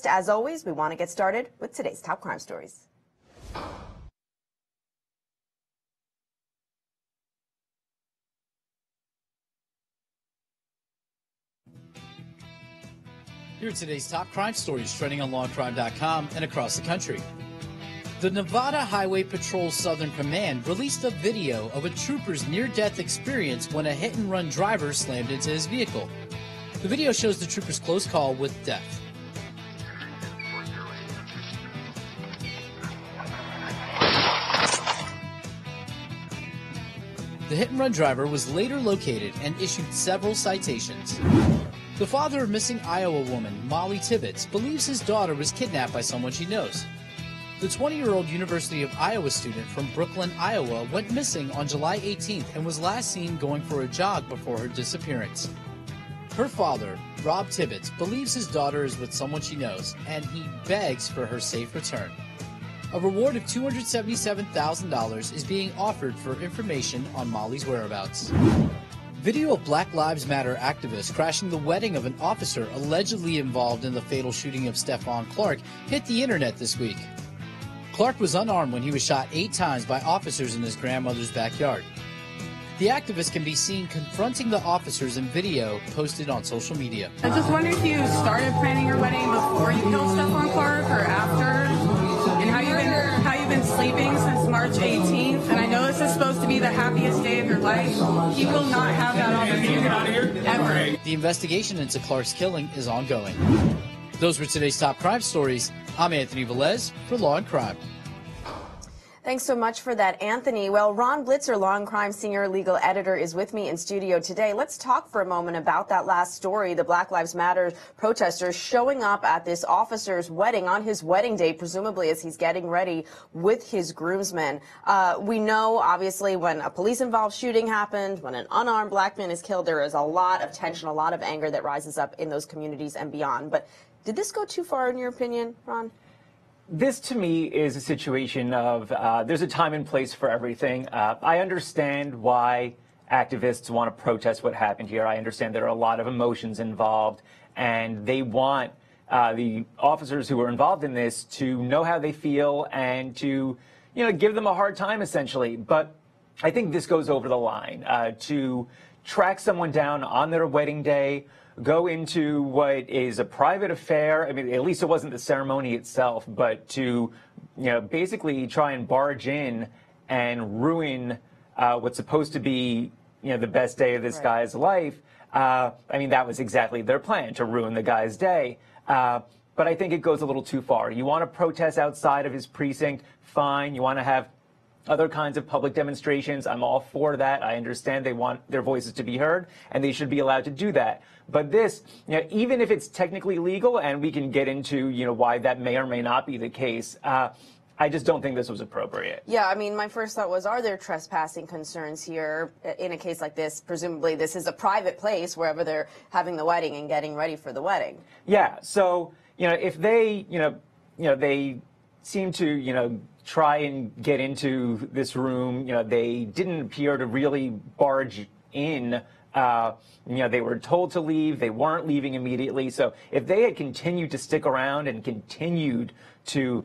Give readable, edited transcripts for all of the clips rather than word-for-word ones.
As always, we want to get started with today's top crime stories. Here are today's top crime stories trending on Law&Crime.com and across the country. The Nevada Highway Patrol Southern Command released a video of a trooper's near-death experience when a hit-and-run driver slammed into his vehicle. The video shows the trooper's close call with death. The hit-and-run driver was later located and issued several citations. The father of missing Iowa woman, Molly Tibbetts, believes his daughter was kidnapped by someone she knows. The 20-year-old University of Iowa student from Parkland, Iowa, went missing on July 18th and was last seen going for a jog before her disappearance. Her father, Rob Tibbetts, believes his daughter is with someone she knows, and he begs for her safe return. A reward of $277,000 is being offered for information on Molly's whereabouts. Video of Black Lives Matter activists crashing the wedding of an officer allegedly involved in the fatal shooting of Stephon Clark hit the internet this week. Clark was unarmed when he was shot 8 times by officers in his grandmother's backyard. The activist can be seen confronting the officers in video posted on social media. I just wonder if you started planning your wedding before you killed Stephon Clark or after, and how you've been sleeping since March 18th. And I know this is supposed to be the happiest day of your life. He will not have that opportunity ever. The investigation into Clark's killing is ongoing. Those were today's top crime stories. I'm Anthony Velez for Law and Crime. Thanks so much for that, Anthony. Well, Ronn Blitzer, Law and Crime Senior Legal Editor, is with me in studio today. Let's talk for a moment about that last story, the Black Lives Matter protesters showing up at this officer's wedding on his wedding day, presumably as he's getting ready with his groomsmen. We know, obviously, when a police-involved shooting happened, when an unarmed black man is killed, there is a lot of tension, a lot of anger that rises up in those communities and beyond. But did this go too far, in your opinion, Ron? This, to me, is a situation of there's a time and place for everything. I understand why activists want to protest what happened here. I understand there are a lot of emotions involved, and they want the officers who were involved in this to know how they feel and to, give them a hard time, essentially. But I think this goes over the line. To track someone down on their wedding day, go into what is a private affair. I mean, at least it wasn't the ceremony itself, but to, basically try and barge in and ruin what's supposed to be, the best day of this guy's life. I mean, that was exactly their plan, to ruin the guy's day. But I think it goes a little too far. You want to protest outside of his precinct, fine. You want to have other kinds of public demonstrations, I'm all for that. I understand they want their voices to be heard, and they should be allowed to do that. But this, even if it's technically legal, and we can get into, why that may or may not be the case, I just don't think this was appropriate. Yeah, I mean, my first thought was, are there trespassing concerns here in a case like this? Presumably, this is a private place wherever they're having the wedding and getting ready for the wedding. Yeah, so, if they, they seem to, try and get into this room. They didn't appear to really barge in. They were told to leave. They weren't leaving immediately. So if they had continued to stick around and continued to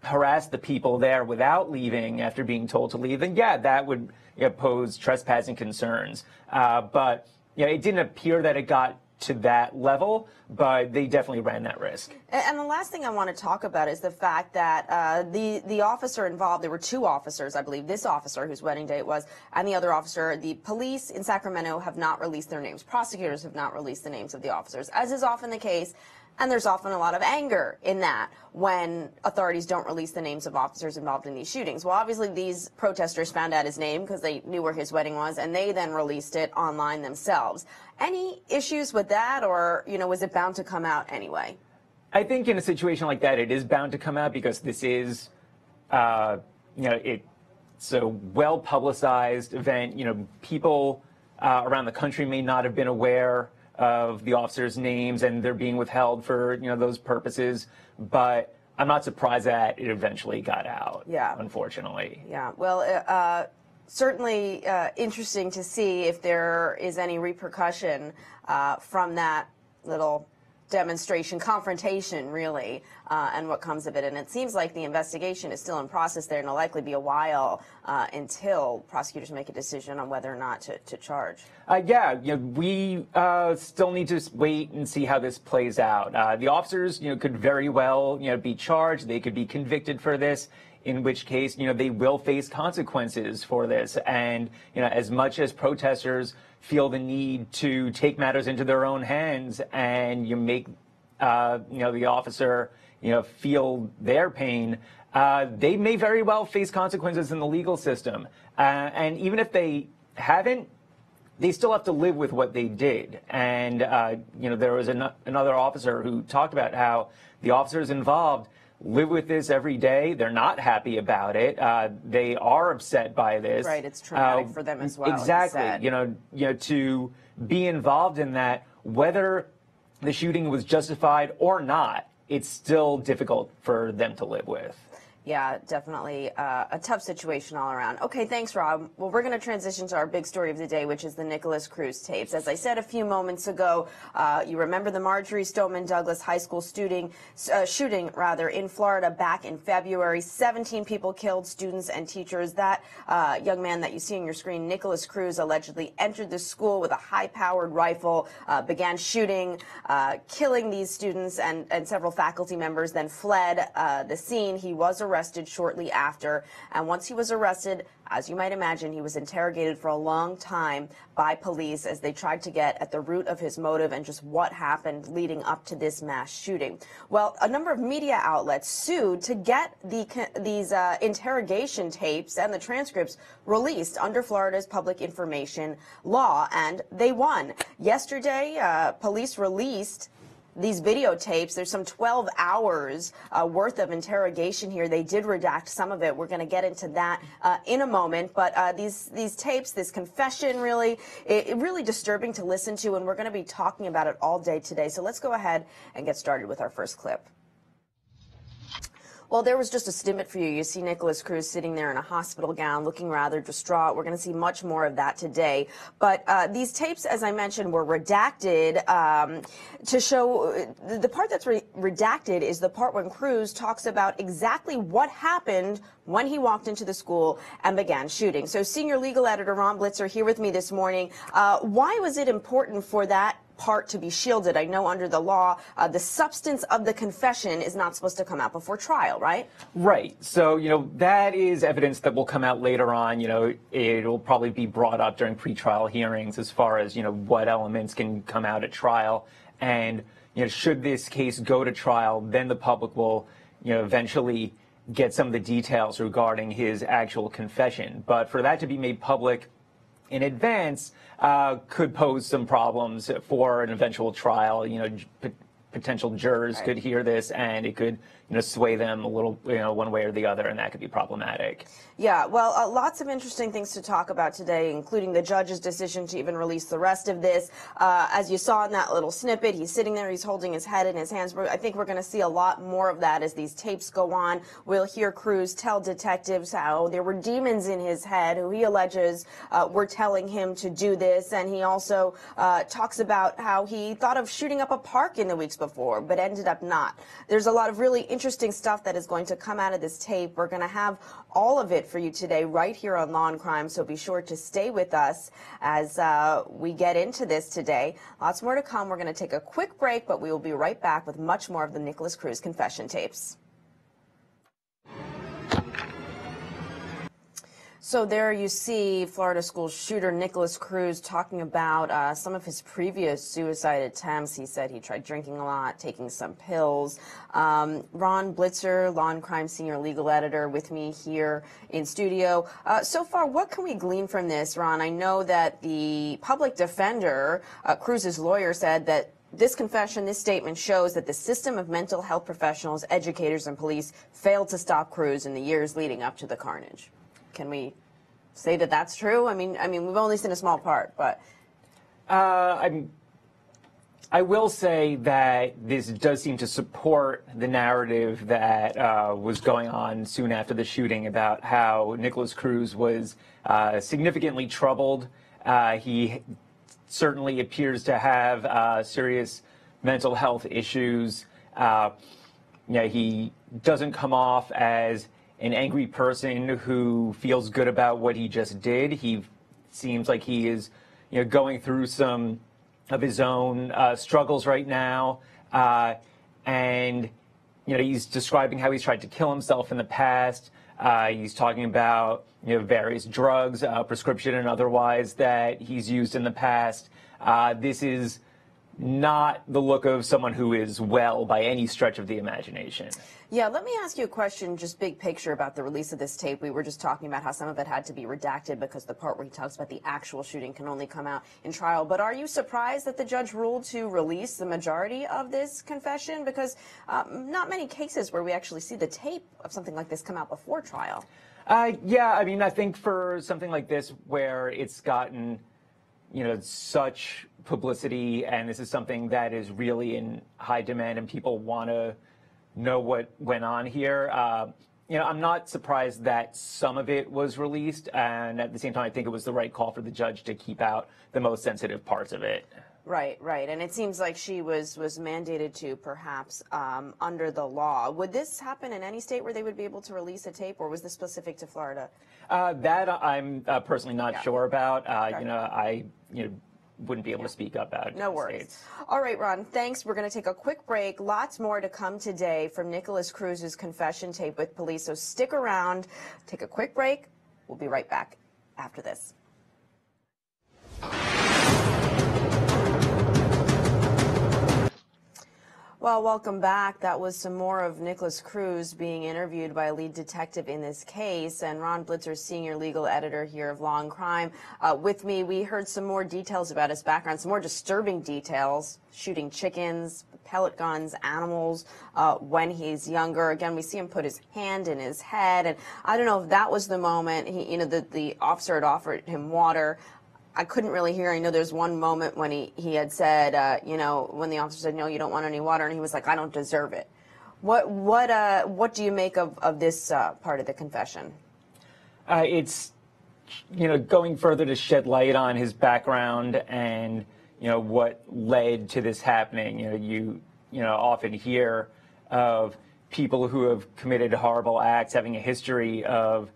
harass the people there without leaving after being told to leave, then yeah, that would pose trespassing concerns. But it didn't appear that it got to that level, but they definitely ran that risk. And the last thing I want to talk about is the fact that the officer involved, there were 2 officers, I believe, this officer whose wedding day it was, and the other officer. The police in Sacramento have not released their names. Prosecutors have not released the names of the officers, as is often the case. And there's often a lot of anger in that when authorities don't release the names of officers involved in these shootings. Well, obviously, these protesters found out his name because they knew where his wedding was, and they then released it online themselves. Any issues with that, or, was it bound to come out anyway? I think in a situation like that, it is bound to come out because this is, it's a well-publicized event. People around the country may not have been aware of the officers' names, and they're being withheld for, those purposes. But I'm not surprised that it eventually got out, unfortunately. Yeah, well, certainly interesting to see if there is any repercussion from that little demonstration, confrontation, really, and what comes of it. And it seems like the investigation is still in process there, and it'll likely be a while until prosecutors make a decision on whether or not to charge. Yeah, we still need to wait and see how this plays out. The officers, could very well, be charged. They could be convicted for this, in which case, they will face consequences for this. And, as much as protesters feel the need to take matters into their own hands and you make, the officer, feel their pain, they may very well face consequences in the legal system. And even if they haven't, they still have to live with what they did. And, there was another officer who talked about how the officers involved live with this every day. They're not happy about it. They are upset by this. Right, it's traumatic for them as well. Exactly. To be involved in that, whether the shooting was justified or not, it's still difficult for them to live with. Yeah, definitely a tough situation all around. Okay, thanks, Rob. Well, we're going to transition to our big story of the day, which is the Nicholas Cruz tapes. As I said a few moments ago, you remember the Marjorie Stoneman Douglas High School shooting in Florida back in February. 17 people killed, students and teachers. That young man that you see on your screen, Nicholas Cruz, allegedly entered the school with a high-powered rifle, began shooting, killing these students and several faculty members, then fled the scene. He was arrested shortly after, and once he was arrested, as you might imagine, he was interrogated for a long time by police as they tried to get at the root of his motive and just what happened leading up to this mass shooting. Well, a number of media outlets sued to get these interrogation tapes and the transcripts released under Florida's public information law, and they won. Yesterday, police released these videotapes. There's some 12 hours worth of interrogation here. They did redact some of it. We're going to get into that in a moment. But these tapes, this confession, really disturbing to listen to, and we're going to be talking about it all day today. So let's go ahead and get started with our first clip. Well, there was just a snippet for you. You see Nicholas Cruz sitting there in a hospital gown, looking rather distraught. We're going to see much more of that today. But these tapes, as I mentioned, were redacted to show the part that's redacted is the part when Cruz talks about exactly what happened when he walked into the school and began shooting. So senior legal editor Ronn Blitzer here with me this morning. Why was it important for that part to be shielded? I know under the law, the substance of the confession is not supposed to come out before trial, right? Right. So, that is evidence that will come out later on. It'll probably be brought up during pretrial hearings as far as, what elements can come out at trial. And, should this case go to trial, then the public will, eventually get some of the details regarding his actual confession. But for that to be made public in advance could pose some problems for an eventual trial. Potential jurors could hear this, and it could, sway them a little, one way or the other, and that could be problematic. Yeah, well, lots of interesting things to talk about today, including the judge's decision to even release the rest of this. As you saw in that little snippet, he's sitting there, he's holding his head in his hands. I think we're going to see a lot more of that as these tapes go on. We'll hear Cruz tell detectives how there were demons in his head who he alleges were telling him to do this, and he also talks about how he thought of shooting up a park in the weeks before, but ended up not. There's a lot of really interesting stuff that is going to come out of this tape. We're going to have all of it for you today right here on Law and Crime, so be sure to stay with us as we get into this today. Lots more to come. We're going to take a quick break, but we will be right back with much more of the Nicholas Cruz confession tapes. So there you see Florida school shooter Nicholas Cruz talking about some of his previous suicide attempts. He said he tried drinking a lot, taking some pills. Ronn Blitzer, Law and Crime senior legal editor, with me here in studio. So far, what can we glean from this, Ron? I know that the public defender, Cruz's lawyer, said that this confession, this statement shows that the system of mental health professionals, educators, and police failed to stop Cruz in the years leading up to the carnage. Can we say that that's true? I mean, we've only seen a small part, but I will say that this does seem to support the narrative that was going on soon after the shooting about how Nicholas Cruz was significantly troubled. He certainly appears to have serious mental health issues. He doesn't come off as an angry person who feels good about what he just did. He seems like he is, going through some of his own struggles right now, and he's describing how he's tried to kill himself in the past. He's talking about various drugs, prescription and otherwise, that he's used in the past. This is not the look of someone who is well by any stretch of the imagination. Yeah, let me ask you a question, just big picture, about the release of this tape. We were just talking about how some of it had to be redacted because the part where he talks about the actual shooting can only come out in trial. But are you surprised that the judge ruled to release the majority of this confession? Because not many cases where we actually see the tape of something like this come out before trial. Yeah, I mean, I think for something like this where it's gotten, such publicity, and this is something that is really in high demand and people want to know what went on here. I'm not surprised that some of it was released, and at the same time, I think it was the right call for the judge to keep out the most sensitive parts of it. Right. And it seems like she was mandated to, perhaps, under the law. Would this happen in any state where they would be able to release a tape, or was this specific to Florida? That I'm personally not sure about. Okay. I wouldn't be able to speak up about it. No worries. All right, Ron, thanks. We're going to take a quick break. Lots more to come today from Nicholas Cruz's confession tape with police, so stick around. Take a quick break. We'll be right back after this. Well, welcome back. That was some more of Nicholas Cruz being interviewed by a lead detective in this case, and Ronn Blitzer, senior legal editor here of Law&Crime. With me, we heard some more details about his background, some more disturbing details, shooting chickens, pellet guns, animals, when he's younger. Again, we see him put his hand in his head, and I don't know if that was the moment the officer had offered him water. I couldn't really hear. I know there's one moment when he had said, when the officer said, no, you don't want any water, and he was like, I don't deserve it. What do you make of this part of the confession? It's, going further to shed light on his background and, what led to this happening. You often hear of people who have committed horrible acts having a history of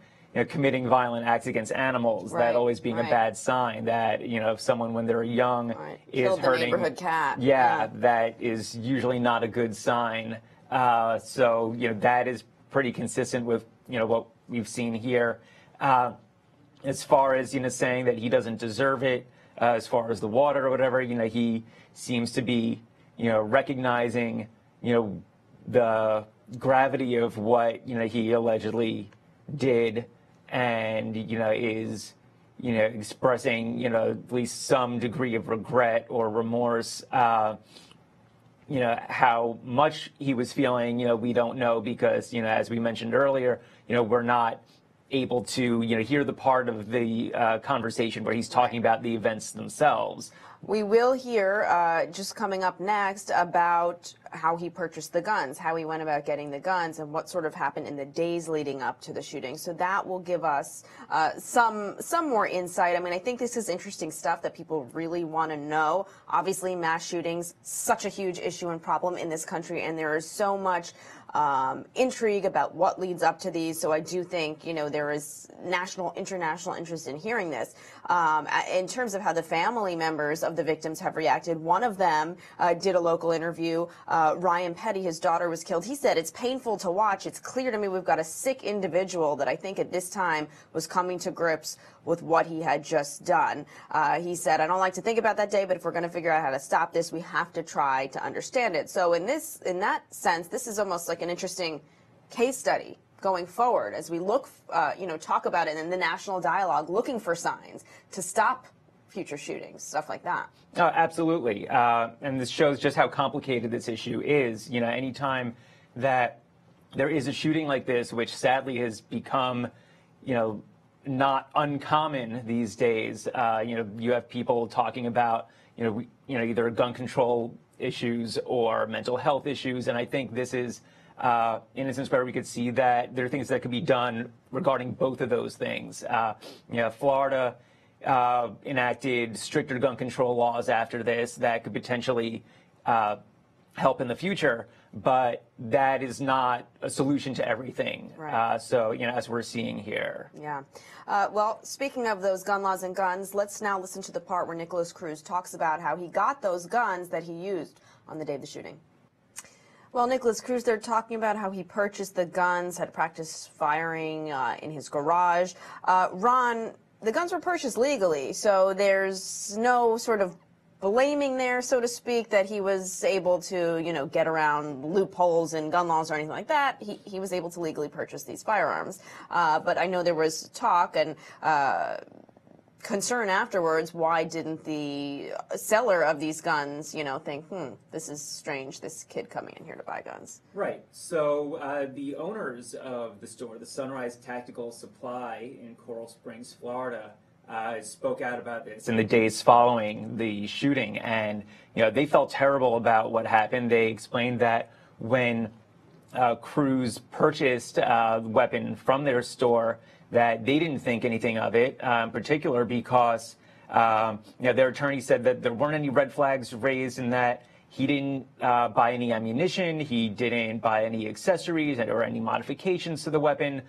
committing violent acts against animals, that always being a bad sign, that, if someone when they're young is killed hurting the neighborhood cat. Yeah, that is usually not a good sign. So, that is pretty consistent with, what we've seen here. As far as, saying that he doesn't deserve it, as far as the water or whatever, he seems to be, recognizing, the gravity of what, he allegedly did, and is expressing at least some degree of regret or remorse. How much he was feeling, we don't know, because as we mentioned earlier, we're not able to hear the part of the conversation where he's talking about the events themselves. We will hear, just coming up next, about how he purchased the guns, how he went about getting the guns, and what sort of happened in the days leading up to the shooting. So that will give us some more insight. I mean, I think this is interesting stuff that people really want to know. Obviously, mass shootings, such a huge issue and problem in this country, and there is so much intrigue about what leads up to these. So I do think, there is national, international interest in hearing this. In terms of how the family members of the victims have reacted, one of them did a local interview. Ryan Petty, his daughter was killed. He said, it's painful to watch. It's clear to me we've got a sick individual that I think at this time was coming to grips with what he had just done. He said, I don't like to think about that day, but if we're going to figure out how to stop this, we have to try to understand it. So in that sense, this is almost like an interesting case study going forward as we look, talk about it in the national dialogue, looking for signs to stop future shootings, stuff like that. Oh, absolutely. And this shows just how complicated this issue is. Anytime that there is a shooting like this, which sadly has become, not uncommon these days. You have people talking about, either gun control issues or mental health issues, and I think this is an instance where we could see that there are things that could be done regarding both of those things. Florida enacted stricter gun control laws after this that could potentially help in the future, but that is not a solution to everything. Right. So, as we're seeing here. Yeah. Well, speaking of those gun laws and guns, let's now listen to the part where Nicholas Cruz talks about how he got those guns that he used on the day of the shooting. Well, Nicholas Cruz, they're talking about how he purchased the guns, had practiced firing in his garage. Ron, the guns were purchased legally, so there's no sort of blaming there, so to speak, that he was able to, get around loopholes in gun laws or anything like that. He was able to legally purchase these firearms. But I know there was talk and concern afterwards. Why didn't the seller of these guns, think, this is strange, this kid coming in here to buy guns? Right. So the owners of the store, the Sunrise Tactical Supply in Coral Springs, Florida, spoke out about this in the days following the shooting, and they felt terrible about what happened. They explained that when Cruz purchased a weapon from their store, that they didn't think anything of it, in particular because their attorney said that there weren't any red flags raised, and that he didn't buy any ammunition, he didn't buy any accessories or any modifications to the weapon,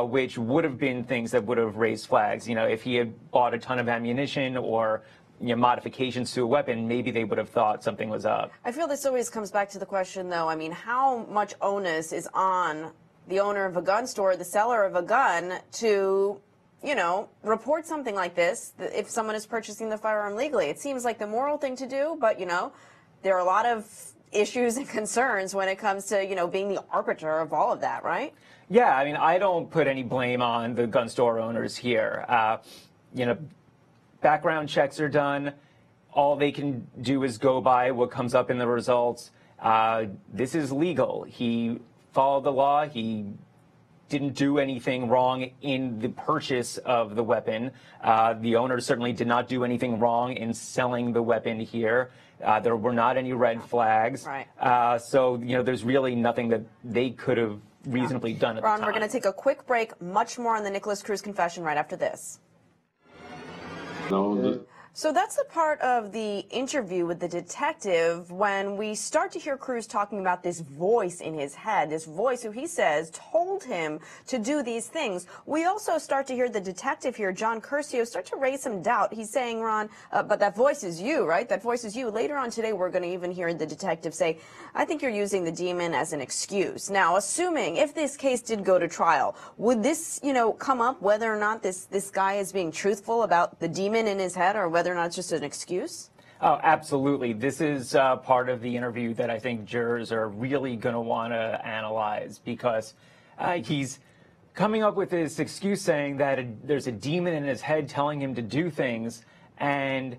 which would have been things that would have raised flags. If he had bought a ton of ammunition or modifications to a weapon, maybe they would have thought something was up. I feel this always comes back to the question, though. I mean, how much onus is on the owner of a gun store, the seller of a gun, to report something like this if someone is purchasing the firearm legally? It seems like the moral thing to do, but there are a lot of issues and concerns when it comes to, being the arbiter of all of that, right? Yeah, I mean, I don't put any blame on the gun store owners here. Background checks are done. All they can do is go by what comes up in the results. This is legal. He followed the law. He didn't do anything wrong in the purchase of the weapon. The owner certainly did not do anything wrong in selling the weapon here. There were not any red flags. Right. So, there's really nothing that they could have reasonably done at the time. Ron, we're going to take a quick break. Much more on the Nicholas Cruz confession right after this. So that's the part of the interview with the detective when we start to hear Cruz talking about this voice in his head, this voice who he says told him to do these things. We also start to hear the detective here, John Curcio, start to raise some doubt. He's saying, Ron, but that voice is you, right? That voice is you. Later on today, we're going to even hear the detective say, I think you're using the demon as an excuse. Now, assuming if this case did go to trial, would this, come up whether or not this guy is being truthful about the demon in his head or whether or not it's just an excuse? Oh, absolutely. This is part of the interview that I think jurors are really going to want to analyze, because he's coming up with this excuse saying that there's a demon in his head telling him to do things. And,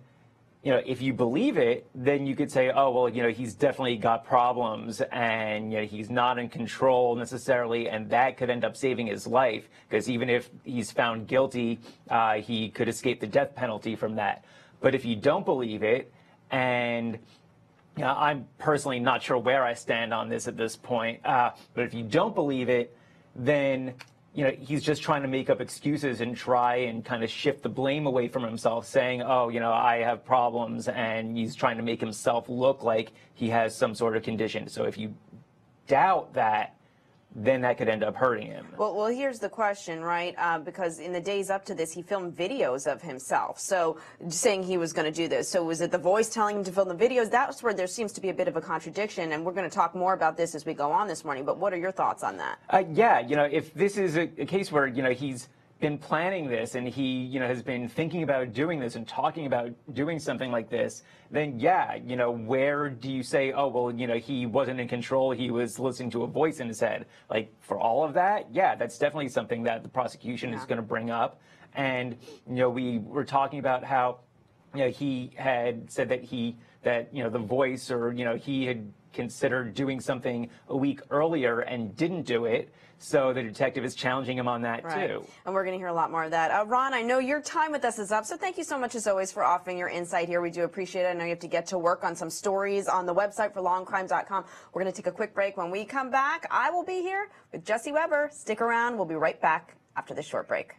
if you believe it, then you could say, oh, well, he's definitely got problems and he's not in control necessarily. And that could end up saving his life, because even if he's found guilty, he could escape the death penalty from that. But if you don't believe it, and I'm personally not sure where I stand on this at this point, but if you don't believe it, then he's just trying to make up excuses and try and kind of shift the blame away from himself, saying, oh, I have problems, and he's trying to make himself look like he has some sort of condition. So if you doubt that, then that could end up hurting him. Well, here's the question, right? Because in the days up to this, he filmed videos of himself. So saying he was going to do this. So was it the voice telling him to film the videos? That's where there seems to be a bit of a contradiction. And we're going to talk more about this as we go on this morning. But what are your thoughts on that? Yeah, if this is a case where, he's been planning this and he, has been thinking about doing this and talking about doing something like this, then yeah, where do you say, oh, well, he wasn't in control, he was listening to a voice in his head? Like, for all of that, yeah, that's definitely something that the prosecution is going to bring up. And, we were talking about how, he had said that the voice, or, he had considered doing something a week earlier and didn't do it. So the detective is challenging him on that, too. And we're going to hear a lot more of that. Ron, I know your time with us is up, so thank you so much, as always, for offering your insight here. We do appreciate it. I know you have to get to work on some stories on the website for lawandcrime.com. We're going to take a quick break. When we come back, I will be here with Jesse Weber. Stick around. We'll be right back after this short break.